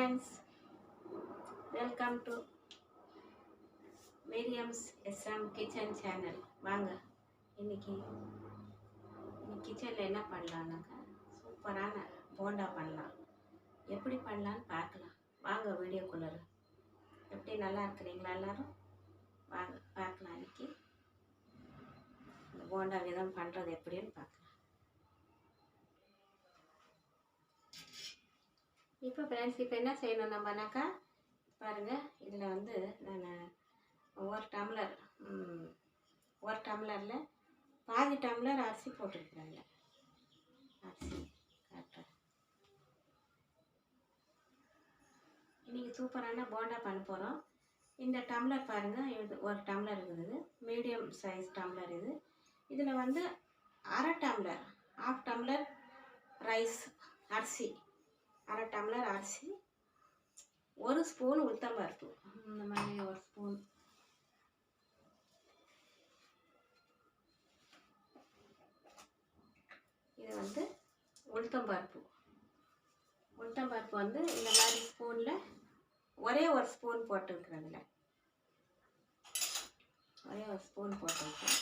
friends, welcome to Miriams M.S.M.K kitchen channel. வாங்க இன்னைக்கு கிச்சனில் என்ன பண்ணலான்னாக்கா சூப்பரான போண்டா பண்ணலாம். எப்படி பண்ணலான்னு பார்க்கலாம். வாங்க வீடியோக்குள்ளே. எப்படி நல்லா இருக்கிறீங்களா எல்லாரும்? வாங்க பார்க்கலாம். இன்னைக்கு இந்த போண்டா விதம் பண்ணுறது எப்படின்னு பார்க்கலாம். இப்போ ஃப்ரெண்ட்ஸ், இப்போ என்ன செய்யணும் நம்மனாக்கா பாருங்கள். இதில் வந்து நான் ஒரு டம்ளரில் பாதி டம்ளர் அரிசி போட்டுருக்குறேங்க. அரிசி காட்டுறேன். இன்றைக்கி சூப்பரான போண்டா பண்ண போகிறோம். இந்த டம்ளர் பாருங்கள், இது ஒரு டம்ளர் இருக்குது, மீடியம் சைஸ் டம்ளர் இது. இதில் வந்து அரை டம்ளர், ஹாஃப் டம்ளர் ரைஸ் அரிசி, அரை டம்ளர் அரிசி, ஒரு ஸ்பூன் உளுத்தம்பருப்பு, இந்த மாதிரி ஒரு ஸ்பூன். இது வந்து உளுத்தம்பருப்பு வந்து இந்த மாதிரி ஸ்பூனில் ஒரே ஒரு ஸ்பூன் போட்டுருக்குறதுல, ஒரே ஒரு ஸ்பூன் போட்டிருக்கேன்.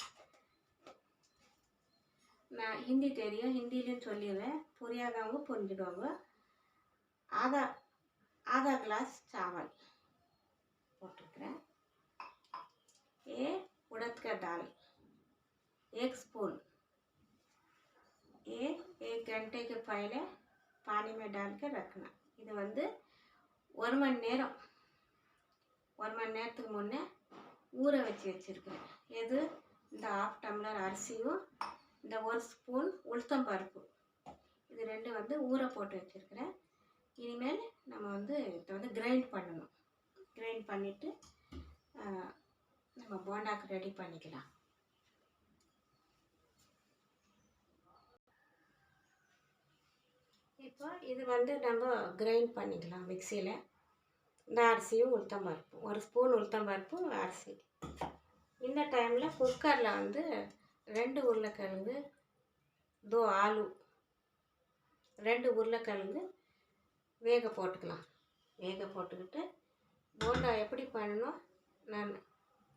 நான் ஹிந்தி தெரியும், ஹிந்திலையும் சொல்லிடுவேன், புரியாதவங்க புரிஞ்சுக்கோங்க. आधा ग्लास चावल पोटुக்கிறேன். ये उड़द का दाल 1 स्पून, ये 1 घंटे के पहले पानी में डाल के रखना. இது வந்து 1 மணி நேரத்துக்கு முன்னே ஊற வச்சிருக்கிறேன். எது? இந்த ஹாஃப் டம்ளர் அரிசியும் இந்த 1 ஸ்பூன் உளுத்தம் பருப்பு, இது ரெண்டு வந்து ஊற போட்டு வச்சுருக்கிறேன். இனிமேல் நம்ம வந்து இதை வந்து கிரைண்ட் பண்ணணும். கிரைண்ட் பண்ணிவிட்டு நம்ம போண்டாக்கு ரெடி பண்ணிக்கலாம். இப்போ இது வந்து நம்ம கிரைண்ட் பண்ணிக்கலாம் மிக்சியில். இந்த அரிசியும் உளுத்தம்பருப்பு, 1 ஸ்பூன் உளுத்தம்பருப்பு அரிசி. இந்த டைமில் குக்கரில் வந்து 2 உருளைக்கிழங்கு, 2 ஆலு, 2 உருளைக்கிழங்கு வேக போட்டுக்கலாம். வேக போட்டுக்கிட்டு போண்டா எப்படி பண்ணணும் நான்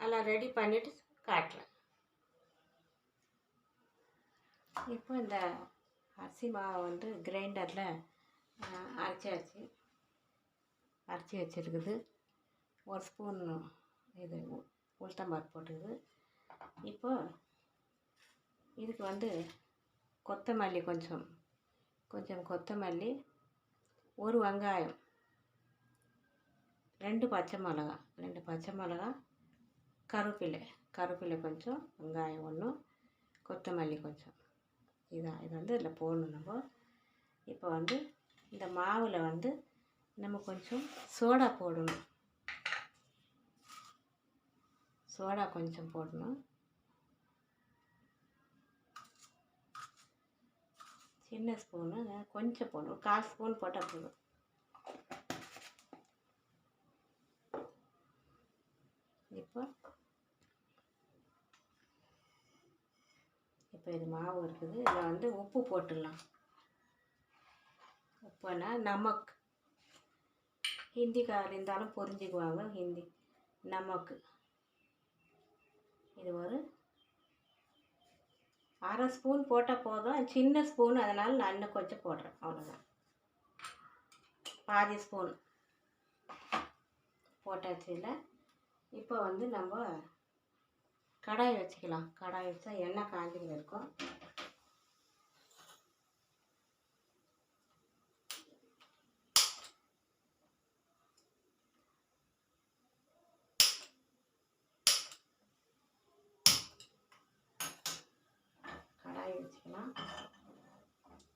எல்லாம் ரெடி பண்ணிவிட்டு காட்டுறேன். இப்போ இந்த அரிசி மாவை வந்து கிரைண்டரில் அரைச்சி வச்சுருக்குது. 1 ஸ்பூன் இது உளுத்தம்பருப்பு போட்டுக்குது. இப்போ இதுக்கு வந்து கொத்தமல்லி, கொஞ்சம் கொத்தமல்லி, 1 வெங்காயம், 2 பச்சை மிளகா, கருவேப்பிலை கொஞ்சம், வெங்காயம் 1, கொத்தமல்லி கொஞ்சம். இது வந்து இதில் போடணும் நம்ம. இப்போ வந்து இந்த மாவில் வந்து நம்ம கொஞ்சம் சோடா போடணும். சோடா கொஞ்சம் போடணும். சின்ன ஸ்பூனு கொஞ்சம் போடணும், 1/4 ஸ்பூன் போட்டால் போதும். இப்போ இது மாவு இருக்குது. இதில் வந்து உப்பு போட்டுடலாம். உப்புனா நமக்கு, ஹிந்திக்காரர் இருந்தாலும் புரிஞ்சுக்குவாங்க. ஹிந்தி நமக்கு. இது ஒரு அரை ஸ்பூன் போட்டால் போதும், சின்ன ஸ்பூன், அதனால் நான் இன்னும் கொஞ்சம் போடுறேன், அவ்வளோதான். பாதி ஸ்பூன் போட்டாச்சு. இல்லை, இப்போ வந்து நம்ம கடாய் வச்சுக்கலாம். கடாய் வச்சா எண்ணெய் காஞ்சிக்கிட்டு இருக்கும்.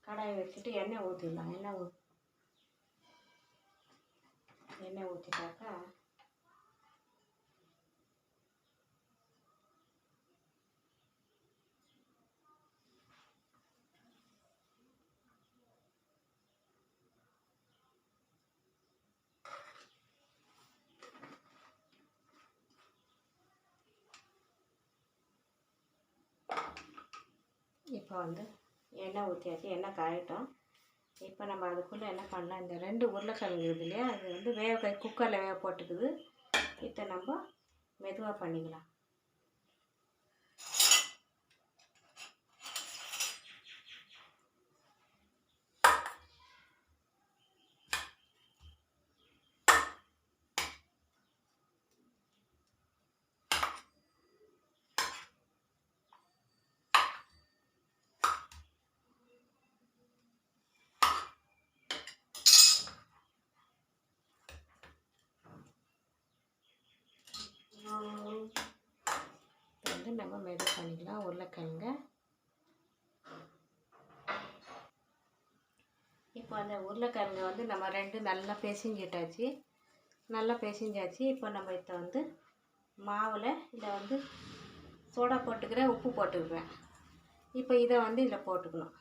கடாயை வச்சுட்டு எண்ணெய் ஊற்றிடலாம். எண்ணெய் ஊற்றிட்டாக்கா இப்போ வந்து எண்ணெய் ஊற்றியாச்சு. எண்ணெய் காயட்டும். இப்போ நம்ம அதுக்குள்ளே என்ன பண்ணலாம், இந்த 2 உருளைக்கிழங்கு இருக்குது இல்லையா, அது வந்து குக்கரில் வேக போட்டுக்குது. இதை நம்ம மெதுவாக பண்ணிக்கலாம். வந்து நம்ம மெது பண்ணிக்கலாம் உருளைக்கிழங்க. இப்போ அந்த உருளைக்கிழங்க வந்து நம்ம 2 நல்லா பிசைஞ்சிட்டாச்சு. இப்போ நம்ம இதை வந்து மாவில் இதில் வந்து சோடா போட்டுக்கிறேன், உப்பு போட்டுக்கிறேன். இப்போ இதை வந்து இதில் போட்டுக்கணும்.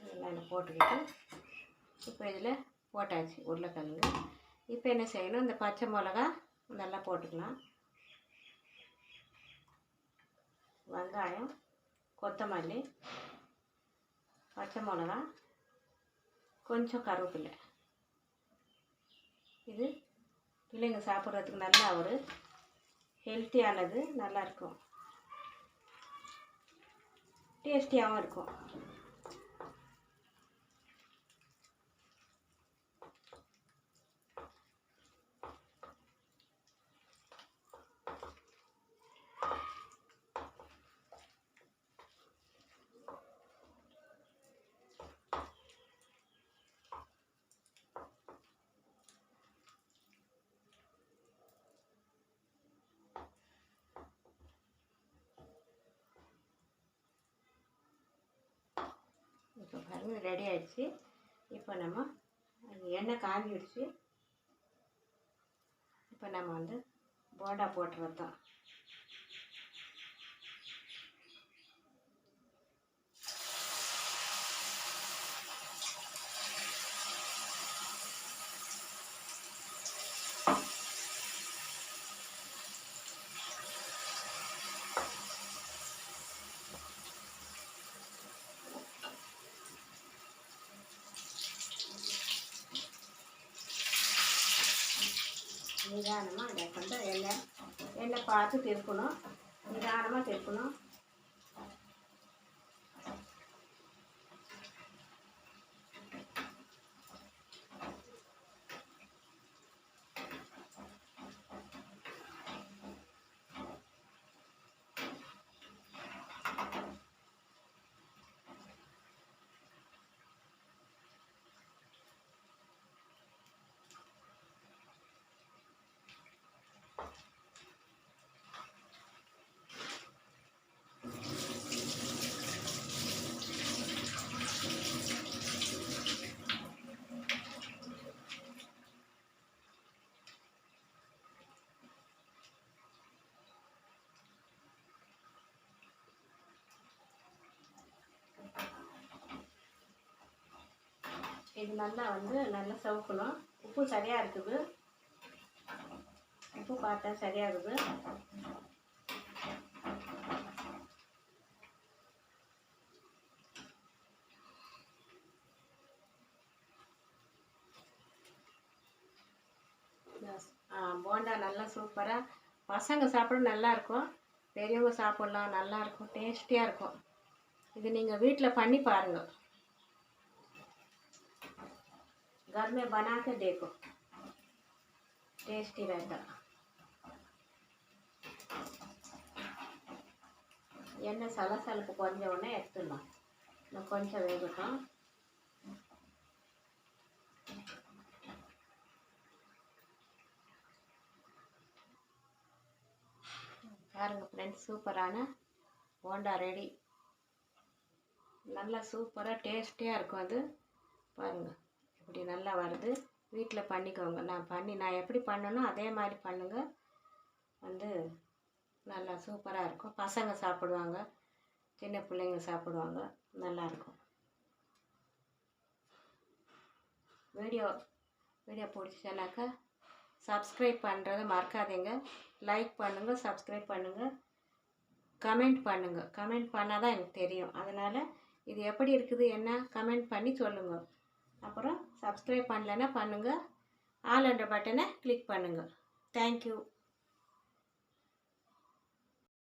இதெல்லாம் போட்டுக்கிட்டு இப்போ இதில் போட்டாச்சு உருளைக்கிழங்கு. இப்போ என்ன செய்யணும், இந்த பச்சை மிளகா நல்லா போட்டுக்கலாம், வெங்காயம், கொத்தமல்லி, பச்சை மிளகா, கொஞ்சம் கருவேப்பிலை. இது பிள்ளைங்க சாப்பிட்றதுக்கு நல்லா ஒரு ஹெல்த்தியானது, நல்லாயிருக்கும், டேஸ்டியாகவும் இருக்கும். இப்போ பாருங்கள் ரெடி ஆகிடுச்சு. இப்போ நம்ம எண்ணெய் காஞ்சிடுச்சு. இப்போ நம்ம வந்து போண்டா போட்டுறது தான். நிதானமாக அதை வந்து எண்ணெய் பார்த்து திருப்பணும், நிதானமாக திருப்பணும். இது நல்லா சவுக்கணும். உப்பு சரியாக இருக்குது, உப்பு பார்த்தா சரியாக இருக்குது. போண்டா நல்லா சூப்பராக பசங்க சாப்பிட நல்லாயிருக்கும், பெரியவங்க சாப்பிட்லாம், நல்லாயிருக்கும், டேஸ்டியாக இருக்கும். இது நீங்கள் வீட்டில் பண்ணி பாருங்கள். घर में बना के देखो, टेस्टी रहता. எண்ணெய் சலசலப்பு கொஞ்ச உடனே எடுத்துடலாம். இன்னும் கொஞ்சம் வேகட்டும். பாருங்க ஃப்ரெண்ட்ஸ், சூப்பரான போண்டா ரெடி. நல்லா சூப்பராக டேஸ்டியாக இருக்கும். அது பாருங்கள் இப்படி நல்லா வருது. வீட்டில் பண்ணிக்கோங்க. நான் எப்படி பண்ணணும் அதே மாதிரி பண்ணுங்கள். வந்து நல்லா சூப்பராக இருக்கும். பசங்க சாப்பிடுவாங்க, சின்ன பிள்ளைங்க சாப்பிடுவாங்க, நல்லாயிருக்கும். வீடியோ பிடிச்சிச்சுனாக்கா சப்ஸ்கிரைப் பண்ணுறதை மறக்காதீங்க. லைக் பண்ணுங்கள், சப்ஸ்கிரைப் பண்ணுங்கள், கமெண்ட் பண்ணுங்கள். கமெண்ட் பண்ணால் தான் எனக்கு தெரியும். அதனால் இது எப்படி இருக்குது என்ன கமெண்ட் பண்ணி சொல்லுங்கள். அப்புறம் சப்ஸ்கிரைப் பண்ணலைன்னா பண்ணுங்கள். ஆல் என்ற பட்டனை கிளிக் பண்ணுங்கள். தேங்க்யூ.